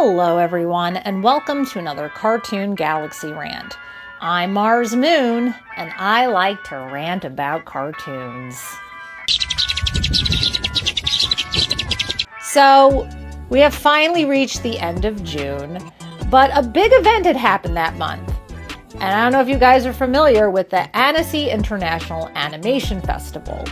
Hello everyone, and welcome to another Cartoon Galaxy rant. I'm Mars Moon, and I like to rant about cartoons. So, we have finally reached the end of June, but a big event had happened that month. And I don't know if you guys are familiar with the Annecy International Animation Festival,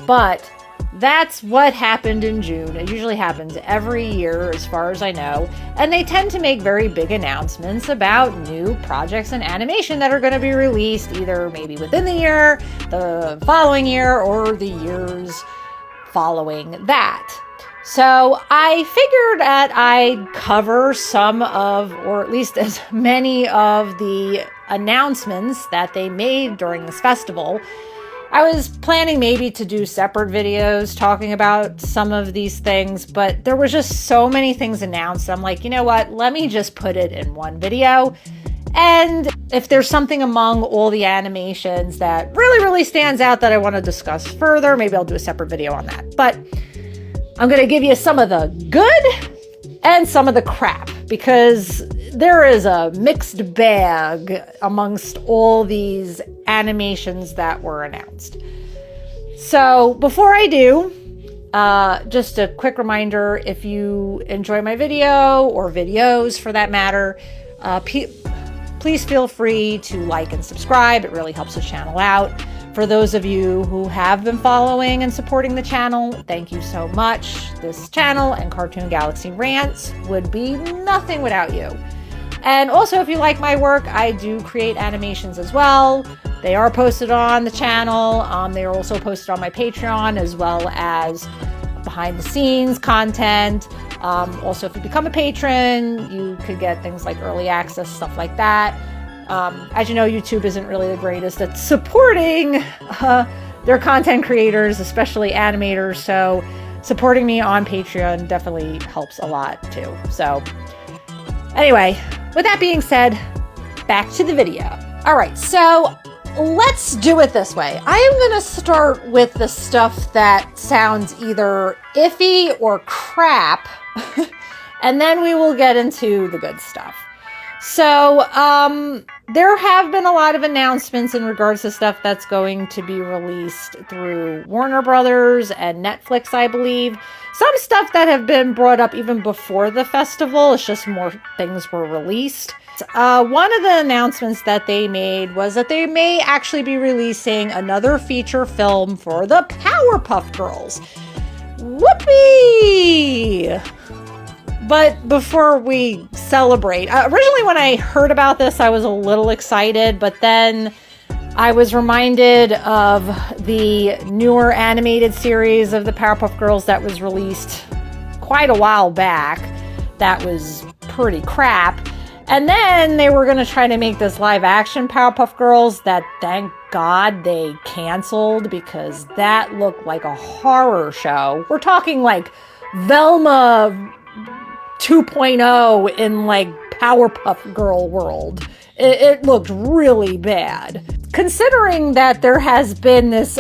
but that's what happened in June. It usually happens every year, as far as I know, and they tend to make very big announcements about new projects in animation that are going to be released either maybe within the year, the following year, or the years following that. So I figured that I'd cover some of, or at least as many of the announcements that they made during this festival. I was planning maybe to do separate videos talking about some of these things, but there was just so many things announced. I'm like, you know what? Let me just put it in one video. And if there's something among all the animations that really stands out that I want to discuss further, maybe I'll do a separate video on that. But I'm going to give you some of the good and some of the crap, because there is a mixed bag amongst all these animations that were announced. So before I do, just a quick reminder, if you enjoy my video or videos for that matter, please feel free to like and subscribe. It really helps the channel out. For those of you who have been following and supporting the channel, thank you so much. This channel and Cartoon Galaxy Rants would be nothing without you. And also, if you like my work, I do create animations as well. They are posted on the channel. They are also posted on my Patreon, as well as behind the scenes content. Also, if you become a patron, you could get things like early access, stuff like that. As you know, YouTube isn't really the greatest at supporting their content creators, especially animators. So supporting me on Patreon definitely helps a lot too. So anyway, with that being said, back to the video. All right, so let's do it this way. I am going to start with the stuff that sounds either iffy or crap, and then we will get into the good stuff. So, there have been a lot of announcements in regards to stuff that's going to be released through Warner Brothers and Netflix, I believe. Some stuff that have been brought up even before the festival. It's just more things were released. One of the announcements that they made was that they may actually be releasing another feature film for the Powerpuff Girls. Whoopee! But before we celebrate, originally when I heard about this, I was a little excited, but then I was reminded of the newer animated series of the Powerpuff Girls that was released quite a while back. That was pretty crap. And then they were going to try to make this live action Powerpuff Girls that, thank God, they canceled, because that looked like a horror show. We're talking like Velma 2.0 in like Powerpuff Girl world. It looked really bad. Considering that there has been this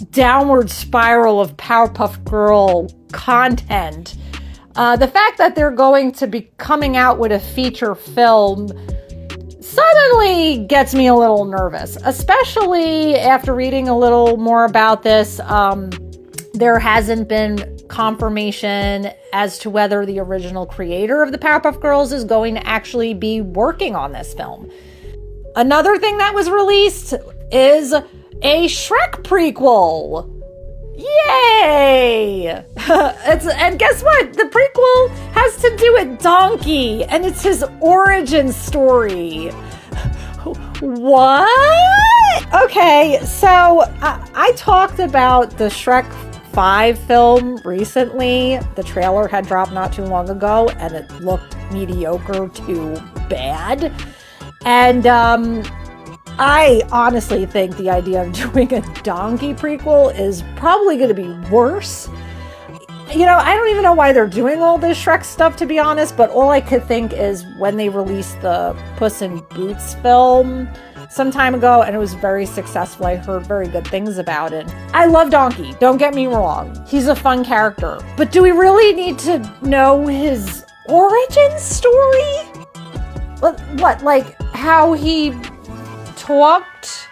downward spiral of Powerpuff Girl content, the fact that they're going to be coming out with a feature film suddenly gets me a little nervous, especially after reading a little more about this. There hasn't been confirmation as to whether the original creator of the Powerpuff Girls is going to actually be working on this film. Another thing that was released is a Shrek prequel. Yay! And guess what? The prequel has to do with Donkey, and it's his origin story. What? Okay, so I talked about the Shrek 5 film recently. The trailer had dropped not too long ago, and it looked mediocre to bad. And I honestly think the idea of doing a Donkey prequel is probably going to be worse. You know, I don't even know why they're doing all this Shrek stuff, to be honest, but all I could think is when they released the Puss in Boots film some time ago, and it was very successful. I heard very good things about it. I love Donkey, don't get me wrong. He's a fun character. But do we really need to know his origin story? What, like how he talked?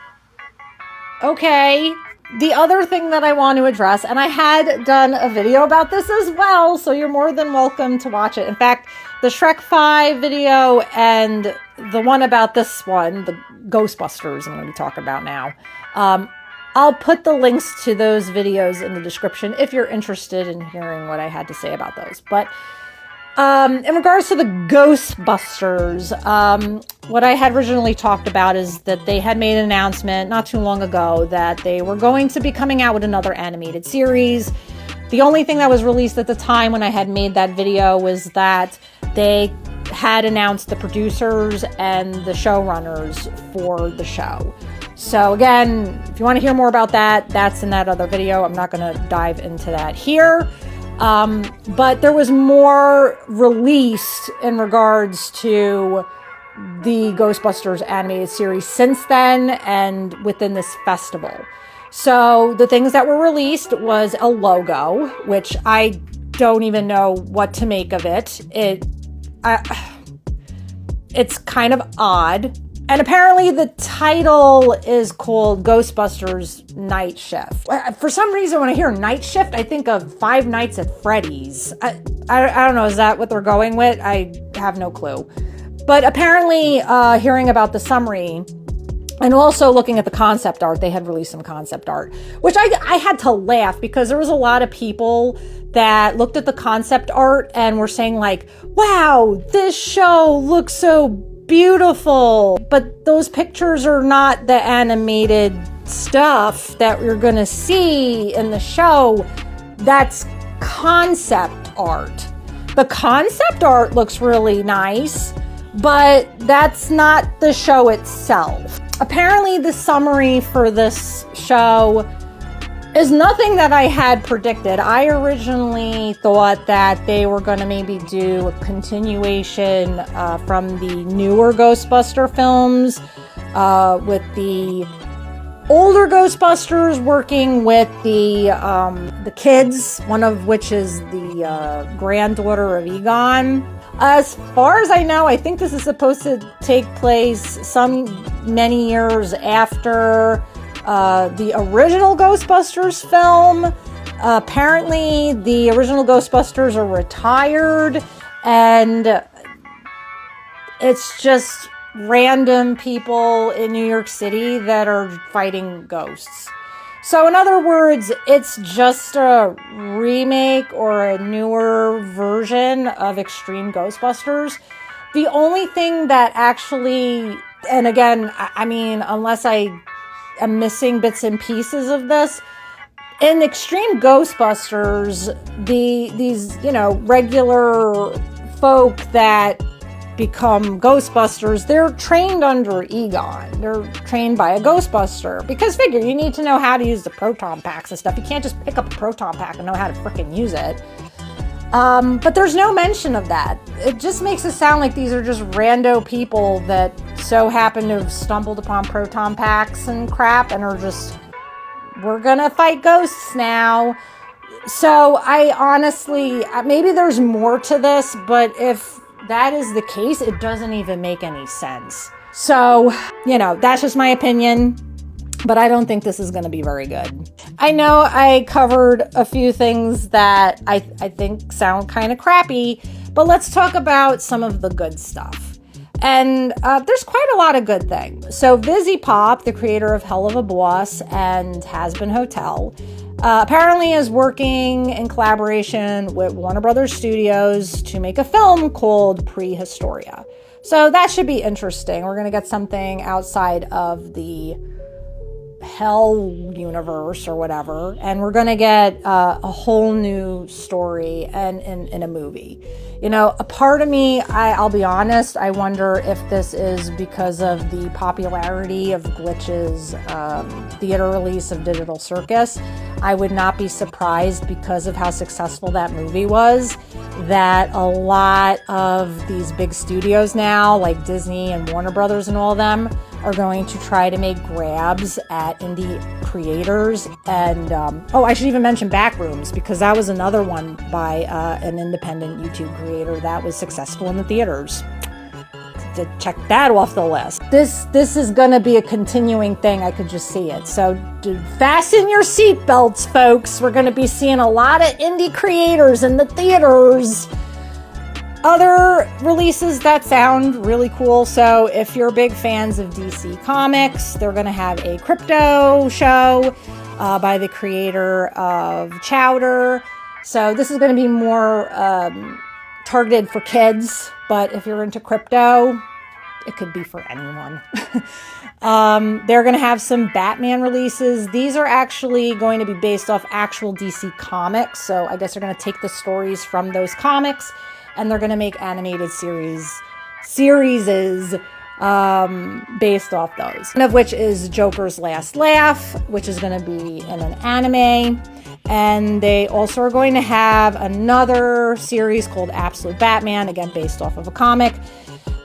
Okay. The other thing that I want to address, and I had done a video about this as well, so you're more than welcome to watch it. In fact, the Shrek 5 video and the one about this one, the Ghostbusters I'm going to talk about now, I'll put the links to those videos in the description if you're interested in hearing what I had to say about those. But in regards to the Ghostbusters, what I had originally talked about is that they had made an announcement not too long ago that they were going to be coming out with another animated series. The only thing that was released at the time when I had made that video was that they had announced the producers and the showrunners for the show. So again, if you want to hear more about that, that's in that other video. I'm not going to dive into that here. But there was more released in regards to the Ghostbusters animated series since then and within this festival. So the things that were released was a logo, which I don't even know what to make of it. It's kind of odd. And apparently the title is called Ghostbusters Night Shift. For some reason, when I hear Night Shift, I think of Five Nights at Freddy's. I don't know, is that what they're going with? I have no clue. But apparently, hearing about the summary and also looking at the concept art, they had released some concept art, which I had to laugh because there was a lot of people that looked at the concept art and were saying like, wow, this show looks so beautiful, but those pictures are not the animated stuff that you're gonna see in the show. That's concept art. The concept art looks really nice, but that's not the show itself. Apparently the summary for this show is nothing that I had predicted. I originally thought that they were going to maybe do a continuation from the newer Ghostbuster films with the older Ghostbusters working with the kids, one of which is the granddaughter of Egon. As far as I know, I think this is supposed to take place many years after the original Ghostbusters film. Apparently, the original Ghostbusters are retired, and it's just random people in New York City that are fighting ghosts. So in other words, it's just a remake or a newer version of Extreme Ghostbusters. The only thing that actually, and again, I mean, unless I am missing bits and pieces of this, in Extreme Ghostbusters, these regular folk that become Ghostbusters, they're trained under Egon. They're trained by a Ghostbuster. Because figure, you need to know how to use the proton packs and stuff. You can't just pick up a proton pack and know how to frickin' use it. But there's no mention of that. It just makes it sound like these are just rando people that so happen to have stumbled upon proton packs and crap and are just, we're gonna fight ghosts now. So I honestly, maybe there's more to this, but if that is the case, it doesn't even make any sense. So, that's just my opinion, but I don't think this is going to be very good. I know I covered a few things that I think sound kind of crappy, but let's talk about some of the good stuff. And there's quite a lot of good things. So Vizzy Pop, the creator of Hell of a Boss and Has Been Hotel, apparently is working in collaboration with Warner Brothers Studios to make a film called Prehistoria. So that should be interesting. We're going to get something outside of the Hell universe or whatever, and we're going to get a whole new story and in a movie. A part of me, I'll be honest, I wonder if this is because of the popularity of Glitch's theater release of Digital Circus. I would not be surprised, because of how successful that movie was, that a lot of these big studios now, like Disney and Warner Brothers and all of them, are going to try to make grabs at indie creators. And oh, I should even mention Backrooms, because that was another one by an independent YouTube creator that was successful in the theaters. To check that off the list. This is going to be a continuing thing. I could just see it. So fasten your seatbelts, folks. We're going to be seeing a lot of indie creators in the theaters. Other releases that sound really cool. So if you're big fans of DC Comics, they're going to have a crypto show by the creator of Chowder. So this is going to be more targeted for kids, but if you're into crypto, it could be for anyone. They're going to have some Batman releases. These are actually going to be based off actual DC comics, so I guess they're going to take the stories from those comics, and they're going to make animated series based off those. One of which is Joker's Last Laugh, which is going to be in an anime. And they also are going to have another series called Absolute Batman, again based off of a comic,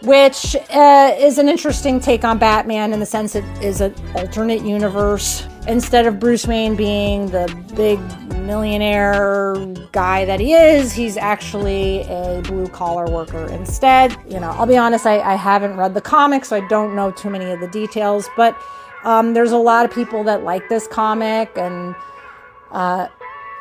which is an interesting take on Batman in the sense it is an alternate universe. Instead of Bruce Wayne being the big millionaire guy that he is, he's actually a blue-collar worker instead. You know, I'll be honest, I haven't read the comics, so I don't know too many of the details, but there's a lot of people that like this comic, and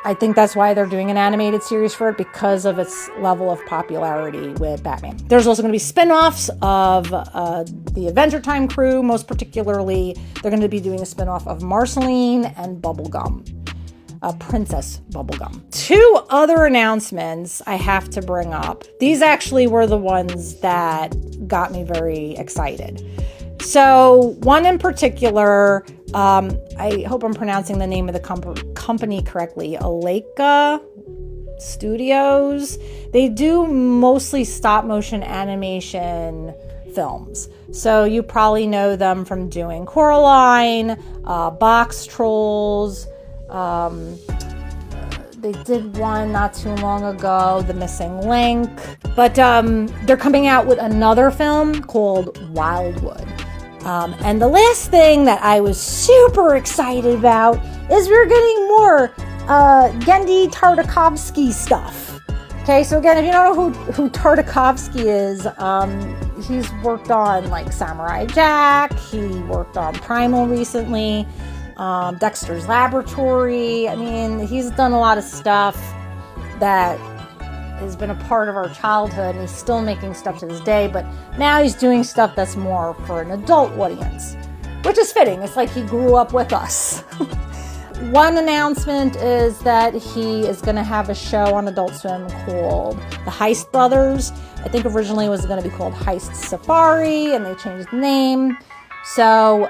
I think that's why they're doing an animated series for it, because of its level of popularity with Batman. There's also going to be spin-offs of the Adventure Time crew. Most particularly, they're going to be doing a spin-off of Marceline and Bubblegum, Princess Bubblegum. Two other announcements I have to bring up. These actually were the ones that got me very excited. So one in particular, I hope I'm pronouncing the name of the company correctly, Alaika Studios. They do mostly stop motion animation films. So you probably know them from doing Coraline, Box Trolls. They did one not too long ago, The Missing Link. But they're coming out with another film called Wildwood. And the last thing that I was super excited about is we're getting more Genndy Tartakovsky stuff. Okay, so again, if you don't know who Tartakovsky is, he's worked on like Samurai Jack, he worked on Primal recently, Dexter's Laboratory. I mean, he's done a lot of stuff that has been a part of our childhood, and he's still making stuff to this day, but now he's doing stuff that's more for an adult audience, which is fitting. It's like he grew up with us. One announcement is that he is going to have a show on Adult Swim called The Heist Brothers. I think originally it was going to be called Heist Safari, and they changed the name. So,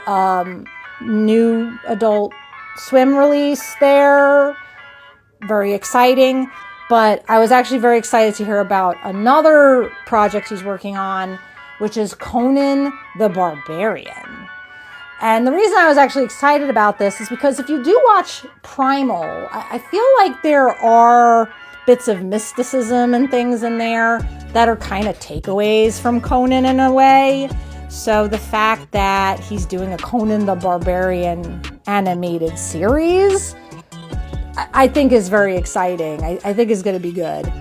new Adult Swim release there. Very exciting. But I was actually very excited to hear about another project he's working on, which is Conan the Barbarian. And the reason I was actually excited about this is because if you do watch Primal, I feel like there are bits of mysticism and things in there that are kind of takeaways from Conan in a way. So the fact that he's doing a Conan the Barbarian animated series, I think is very exciting. I think is going to be good.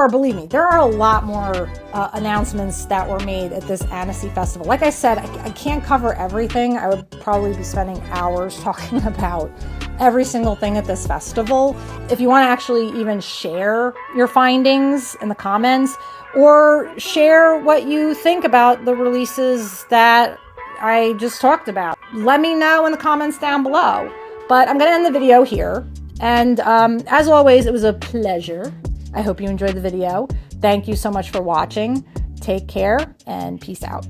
Believe me, there are a lot more announcements that were made at this Annecy Festival. Like I said, I can't cover everything. I would probably be spending hours talking about every single thing at this festival. If you want to actually even share your findings in the comments, or share what you think about the releases that I just talked about, let me know in the comments down below. But I'm going to end the video here. And as always, it was a pleasure. I hope you enjoyed the video. Thank you so much for watching. Take care and peace out.